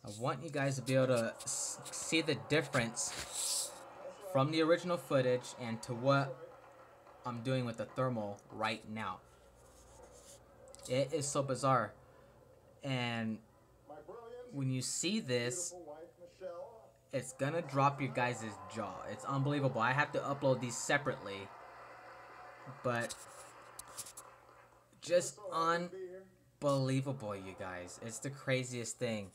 I want you guys to be able to see the difference from the original footage and to what I'm doing with the thermal right now. It is so bizarre. And when you see this, it's gonna drop your guys' jaw. It's unbelievable. I have to upload these separately, but just unbelievable, you guys. It's the craziest thing.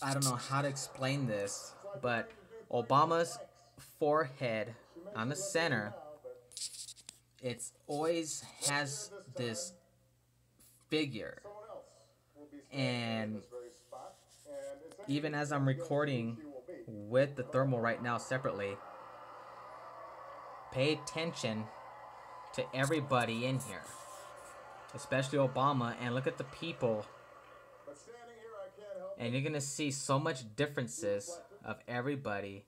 I don't know how to explain this, but Obama's forehead on the center, it's always has this figure. And even as I'm recording with the thermal right now separately, pay attention to everybody in here, especially Obama, and look at the people, and you're gonna see so much differences of everybody.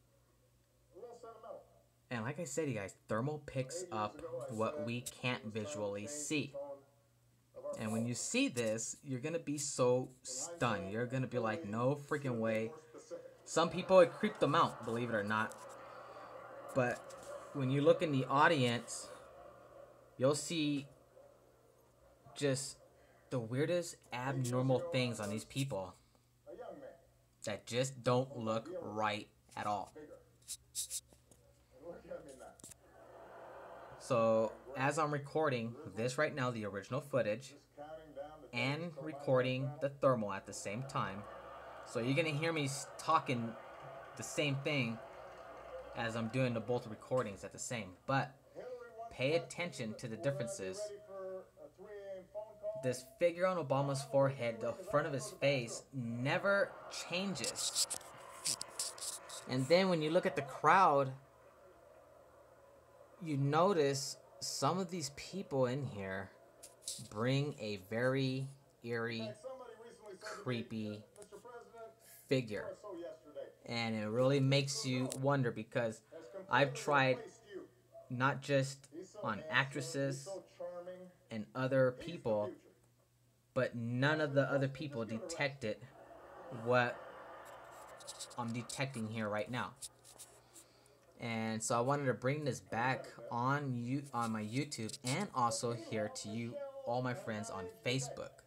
And like I said, you guys, thermal picks up what we can't visually see. And when you see this, you're gonna be so stunned. You're gonna be like, no freaking way. Some people, it creeped them out, believe it or not. But when you look in the audience, you'll see just the weirdest abnormal things on these people that just don't look right at all. So as I'm recording this right now, the original footage, and recording the thermal at the same time, so you're gonna hear me talking the same thing as I'm doing the both recordings at the same, but pay attention to the differences. This figure on Obama's forehead, the front of his face, never changes. And then when you look at the crowd, you notice some of these people in here bring a very eerie, creepy figure. And it really makes you wonder, because I've tried not just on actresses and other people, but none of the other people detected what I'm detecting here right now. And so I wanted to bring this back on my YouTube, and also here to you, all my friends on Facebook.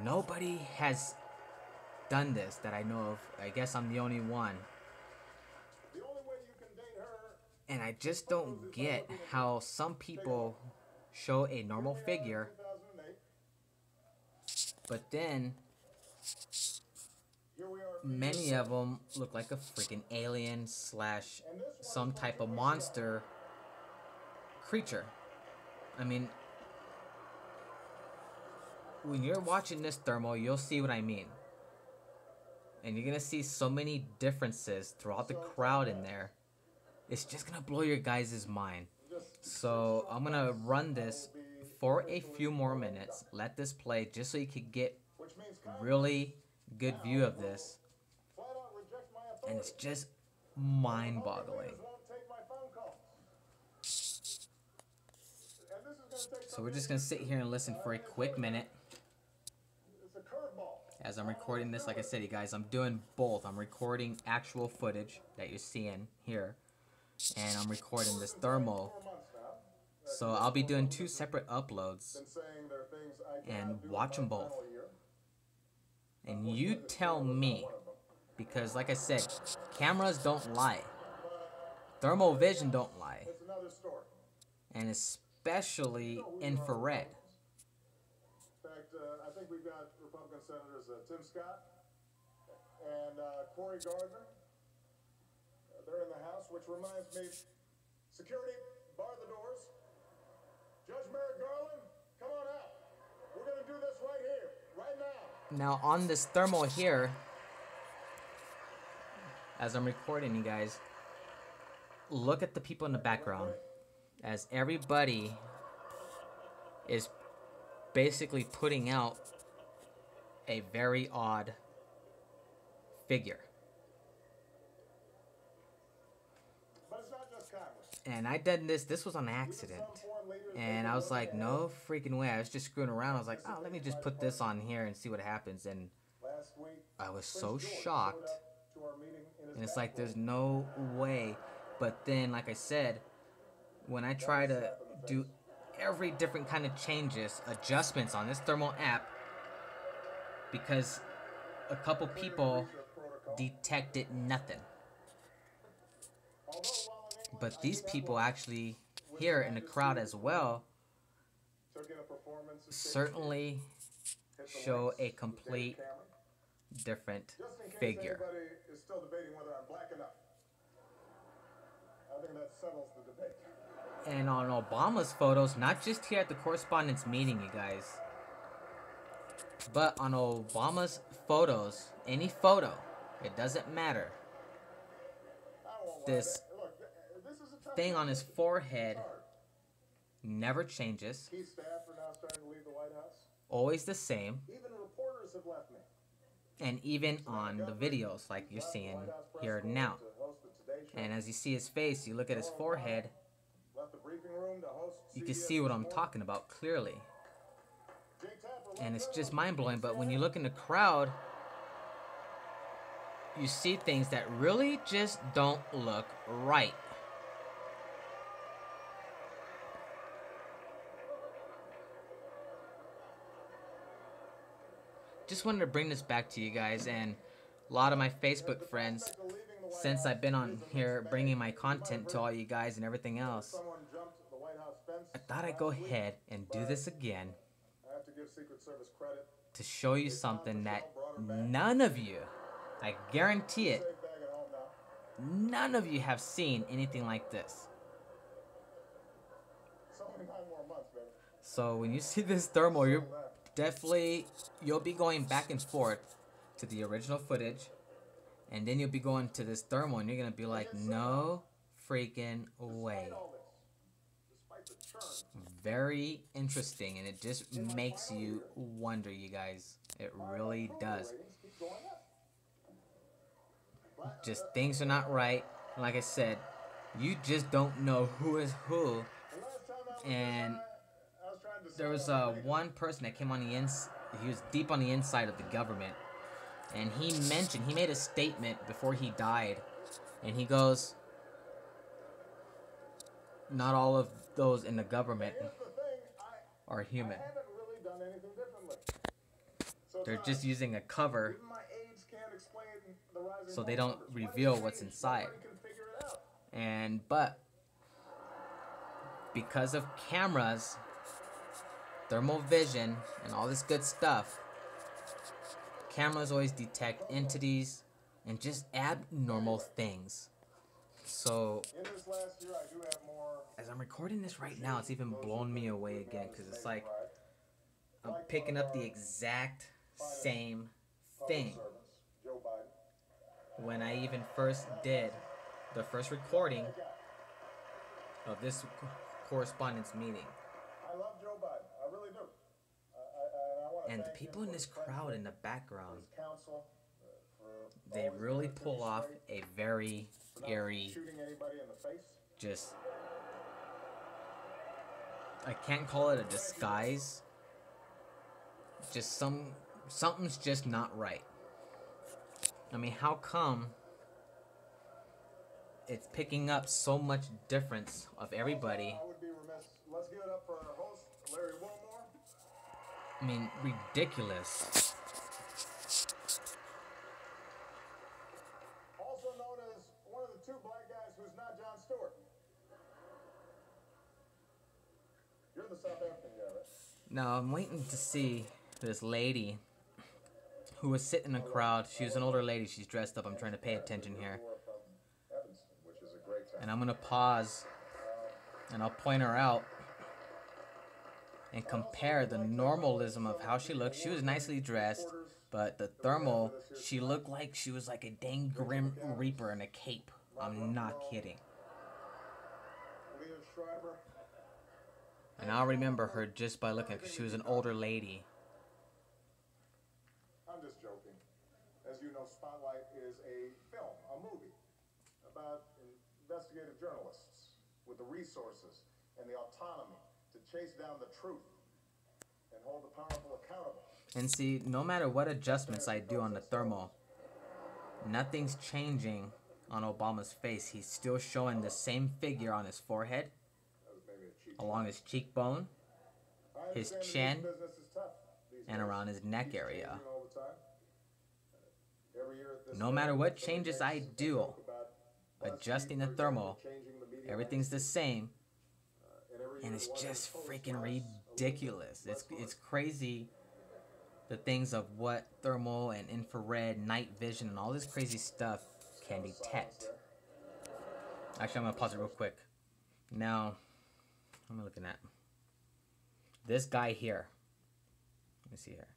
Nobody has done this that I know of. I guess I'm the only one. And I just don't get how some people show a normal figure, but then many of them look like a freaking alien slash some type of monster creature. I mean, when you're watching this thermal, you'll see what I mean. And you're gonna see so many differences throughout the crowd in there. It's just gonna blow your guys' mind. So I'm gonna run this for a few more minutes. Let this play just so you could get really good view of this. And it's just mind-boggling. So we're just gonna sit here and listen for a quick minute. As I'm recording this, like I said, you guys, I'm doing both. I'm recording actual footage that you're seeing here, and I'm recording this thermal. So I'll be doing two separate uploads, and watch them both. And you tell me, because like I said, cameras don't lie. Thermal vision don't lie. And especially infrared. I think we've got Republican Senators Tim Scott and Cory Gardner. They're in the House, which reminds me, security, bar the doors. Judge Merrick Garland, come on out. We're going to do this right here, right now. Now on this thermal here, as I'm recording, you guys, look at the people in the background, as everybody is basically putting out a very odd figure. But it's not just Congress. And I did this was on accident. And I was like, no freaking way. I was just screwing around. I was like, oh, let me just put this on here and see what happens. And I was so shocked. And it's like, there's no way. But then, like I said, when I try to do every different kind of changes, adjustments on this thermal app, because a couple people detected nothing. But these people actually here in the crowd as well certainly show a complete different figure. And on Obama's photos, not just here at the correspondence meeting, you guys, but on Obama's photos, any photo, it doesn't matter. This thing on his forehead never changes. Always the same. And even on the videos, like you're seeing here now. And as you see his face, you look at his forehead, you can see what I'm talking about clearly. And it's just mind-blowing. But when you look in the crowd, you see things that really just don't look right. Just wanted to bring this back to you guys, and a lot of my Facebook friends, since I've been on here bringing my content to all you guys and everything else, I thought I'd go ahead and do this again to show you something that none of you, I guarantee it, none of you have seen anything like this. So when you see this thermal, you'll be going back and forth to the original footage, and then you'll be going to this thermal, and you're gonna be like, no freaking way. Very interesting, and it just makes you wonder, you guys. It really does. Just things are not right. Like I said, you just don't know who is who. And there was one person that came on the he was deep on the inside of the government, and he made a statement before he died, and he goes, not all of those in the government are human. They're just using a cover so they don't reveal what's inside. But because of cameras, thermal vision, and all this good stuff, cameras always detect entities and just abnormal things. So as I'm recording this right now, it's even blown me away again, because it's like I'm picking up the exact same thing when I even first did the first recording of this correspondence meeting. And the people in this crowd in the background, they really pull off a very eerie, just, I can't call it a disguise, just something's just not right. I mean, how come it's picking up so much difference of everybody? I mean, ridiculous. Also known as one of the two black guys who's not Jon Stewart. You're the South African guy, right? Now, I'm waiting to see this lady who was sitting in the crowd. She was an older lady. She's dressed up. I'm trying to pay attention here. And I'm going to pause, and I'll point her out and compare the normalism of how she looked. She was nicely dressed, but the thermal, she looked like she was like a dang Grim Reaper in a cape. I'm not kidding. And I'll remember her just by looking, because she was an older lady. I'm just joking. As you know, Spotlight is a film, a movie, about investigative journalists with the resources and the autonomy chase down the truth and hold the powerful accountable. And see, no matter what adjustments I do on the thermal, nothing's changing on Obama's face. He's still showing the same figure on his forehead, along his cheekbone, his chin, and around his neck area. No matter what changes I do, adjusting the thermal, everything's the same, and it's just freaking ridiculous. It's crazy, the things of what thermal and infrared, night vision, and all this crazy stuff can detect. Actually, I'm gonna pause it real quick. Now, what am I looking at? This guy here. Let me see here.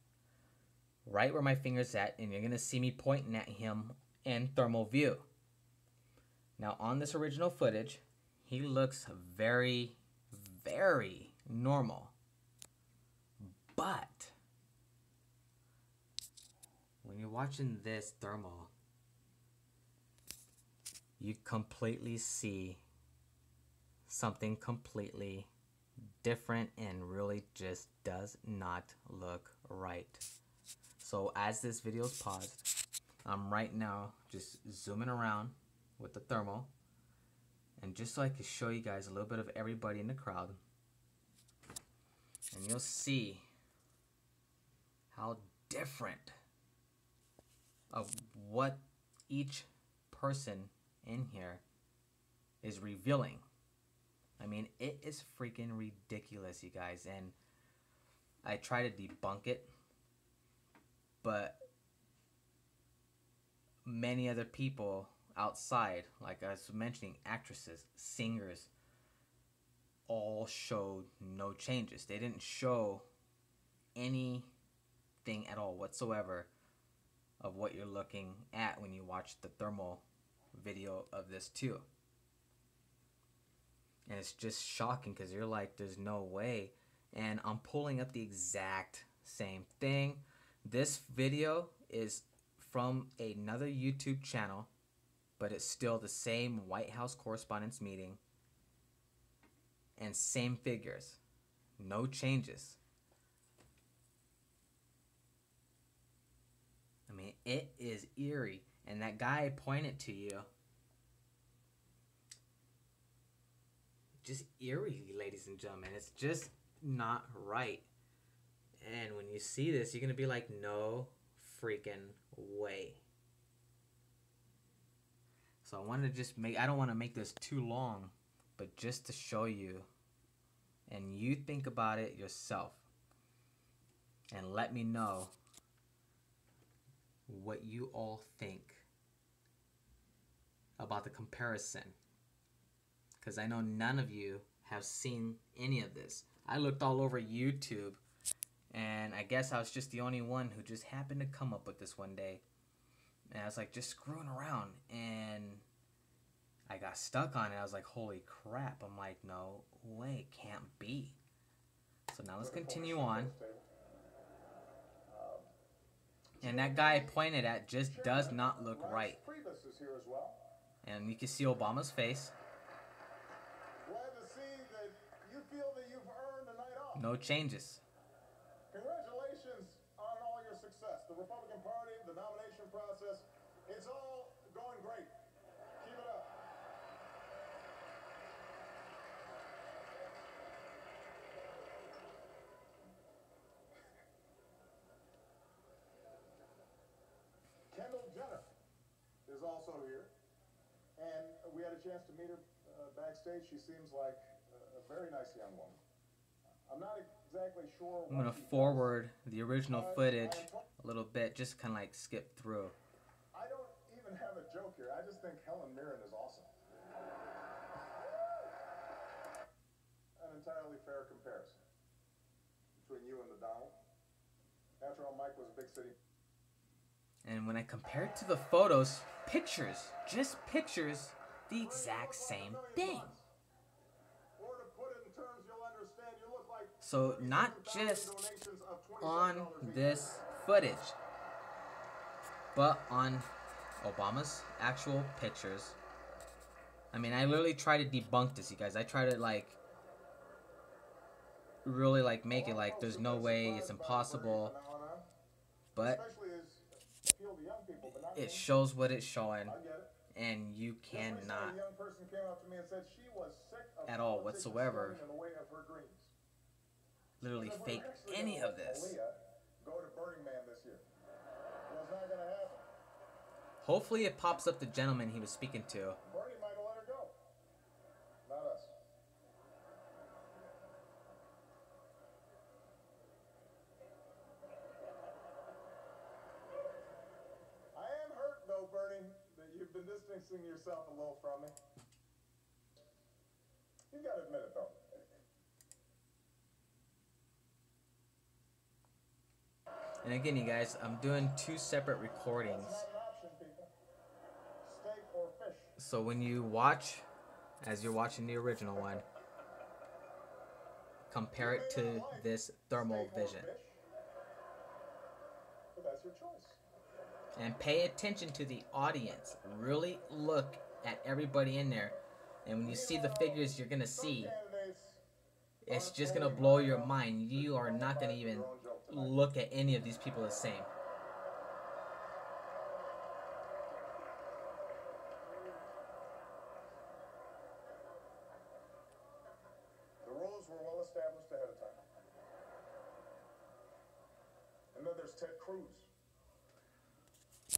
Right where my finger's at, and you're gonna see me pointing at him in thermal view. Now, on this original footage, he looks very, very normal. But when you're watching this thermal, you completely see something completely different and really just does not look right. So as this video is paused, I'm right now just zooming around with the thermal, and just so I can show you guys a little bit of everybody in the crowd, and you'll see how different of what each person in here is revealing. I mean, it is freaking ridiculous, you guys, and I try to debunk it, but many other people outside, like I was mentioning, actresses, singers, all showed no changes. They didn't show anything at all whatsoever of what you're looking at when you watch the thermal video of this too. And it's just shocking because you're like, there's no way. And I'm pulling up the exact same thing. This video is from another YouTube channel, but it's still the same White House Correspondents' Meeting and same figures. No changes. I mean, it is eerie. And that guy pointed to you. Just eerie, ladies and gentlemen. It's just not right. And when you see this, you're going to be like, no freaking way. So I wanted to just I don't want to make this too long, but just to show you, and you think about it yourself, and let me know what you all think about the comparison. Because I know none of you have seen any of this. I looked all over YouTube, and I guess I was just the only one who just happened to come up with this one day. And I was like just screwing around, and I got stuck on it. I was like, holy crap. I'm like, no way, can't be. So now let's continue on. And that guy I pointed at just does not look right. And you can see Obama's face. No changes. Congratulations on all your success. The Republican Party, the nomination process, it's all going great. Keep it up. Kendall Jenner is also here, and we had a chance to meet her backstage. She seems like a very nice young woman. I'm not exactly sure. I'm going to forward the original footage a little bit, just kind of like skip through. I don't even have a joke here. I just think Helen Mirren is awesome. An entirely fair comparison between you and the Donald. After all, Mike was a big city. And when I compare it to the photos, pictures, just pictures, the exact same thing. So not just on this footage, but on Obama's actual pictures. I mean, I literally try to debunk this, you guys. I try to like really like make it like there's no way, it's impossible, but it shows what it's showing, and you cannot at all whatsoever literally fake any of this. Hopefully it pops up the gentleman he was speaking to. Bernie might have let her go. Not us. I am hurt, though, Bernie, that you've been distancing yourself a little from me. You gotta admit it, though. And again, you guys, I'm doing 2 separate recordings. That's not an option, people. Steak or fish. So when you watch, as you're watching the original one, compare it to this thermal vision. But that's your choice. And pay attention to the audience. Really look at everybody in there. And when you see the figures you're going to see, it's just going to blow your mind. You are not going to even look at any of these people the same. The rules were well established ahead of time. And then there's Ted Cruz.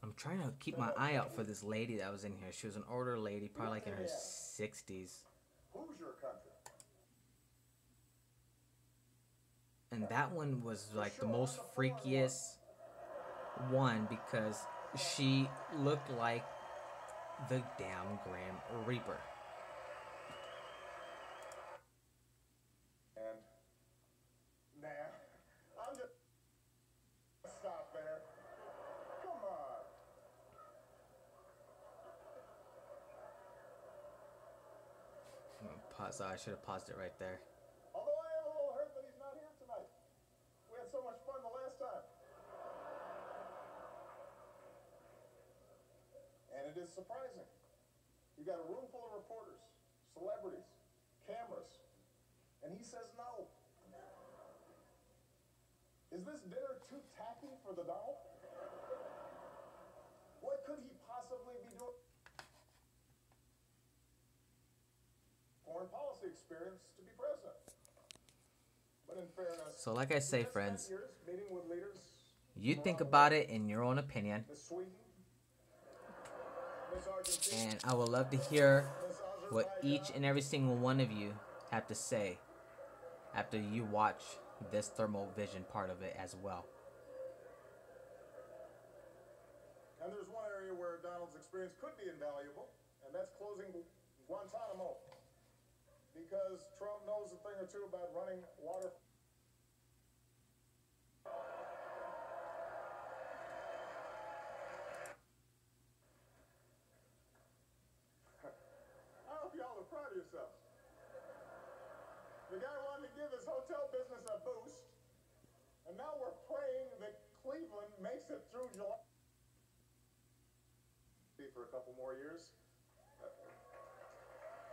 I'm trying to keep my eye out for this lady that was in here. She was an older lady, probably like in her 60s. Who's your country? And that one was like the most freakiest one because she looked like the damn Grim Reaper. And nah, I'm just stop there. Come on. Pause. I should have paused it right there. Although I am a little hurt that he's not here tonight. We had so much fun the last time. And it is surprising. You got a room full of reporters, celebrities, cameras, and he says no. Is this dinner too tacky for the doll? What could he possibly be doing? Foreign policy experience to be president. But in fairness, So like I say, friends, meeting with leaders, you think about it in your own opinion. Miss Sweden, Miss Argentina, And I would love to hear what each and every single one of you have to say after you watch this thermal vision part of it as well. And there's one area where Donald's experience could be invaluable, and that's closing Guantanamo. Because Trump knows a thing or two about running water. I hope y'all are proud of yourselves. The guy wanted to give his hotel business a boost, and now we're praying that Cleveland makes it through July. For a couple more years.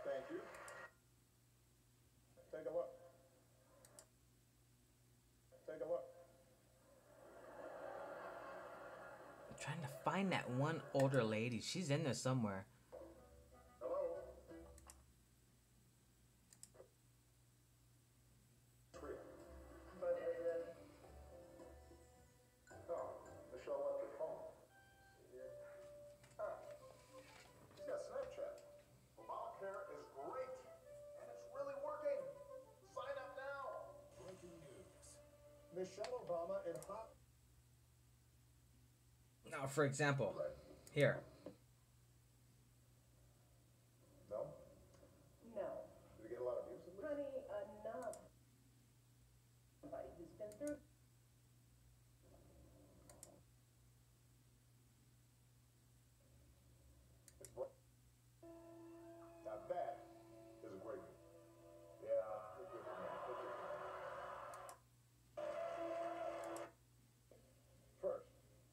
Thank you. Take a look. Take a look. I'm trying to find that one older lady. She's in there somewhere. Hello? Oh, Michelle left her phone. She's got Snapchat. Obamacare is great, and it's really working. Sign up now. Breaking news. Michelle Obama in hot. Now, for example, here. No? No. Did it get a lot of views? Honey, enough. Somebody who's been through. Now that is a great news. Yeah, it's good for me. It's good for me. First,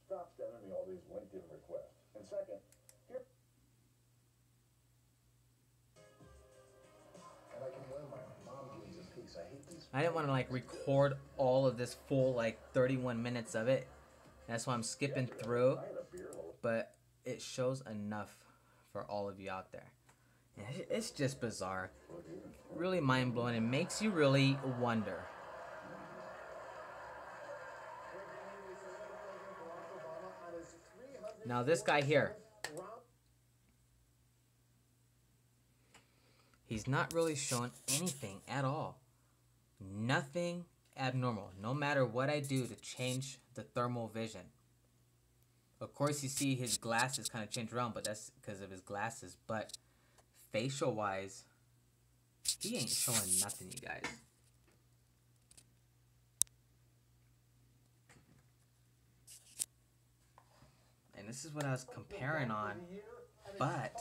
stop sending me all these LinkedIn requests. And second, here. And I can wear my mom jeans in peace. I hate these I didn't want to like record all of this full like 31 minutes of it. That's why I'm skipping through. But it shows enough for all of you out there. And it's just bizarre. Really mind-blowing. It makes you really wonder. Now this guy here, he's not really showing anything at all. Nothing abnormal. No matter what I do to change the thermal vision. Of course, you see his glasses kind of change around, but that's because of his glasses. But facial-wise, he ain't showing nothing, you guys. And this is what I was comparing on. But,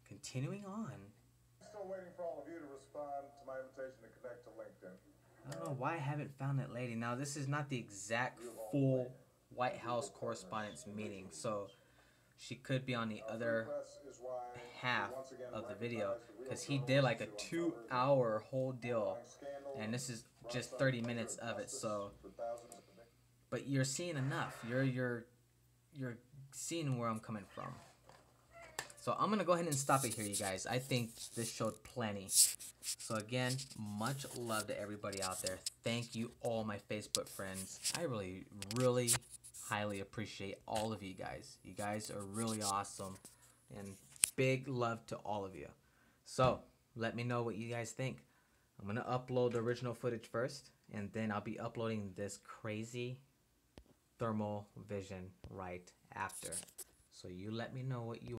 continuing on. Still waiting for all of you to respond to my invitation to connect to LinkedIn. I don't know why I haven't found that lady. Now, this is not the exact full White House Correspondents meeting, so she could be on the other half of the video, because he did like a 2-hour whole deal, and this is just 30 minutes of it. So, but you're seeing enough. You're seeing where I'm coming from. So I'm gonna go ahead and stop it here, you guys. I think this showed plenty. So again, much love to everybody out there. Thank you, all my Facebook friends. I really, really highly appreciate all of you guys. You guys are really awesome, and big love to all of you. So let me know what you guys think. I'm gonna upload the original footage first, and then I'll be uploading this crazy thermal vision right after. So you let me know what you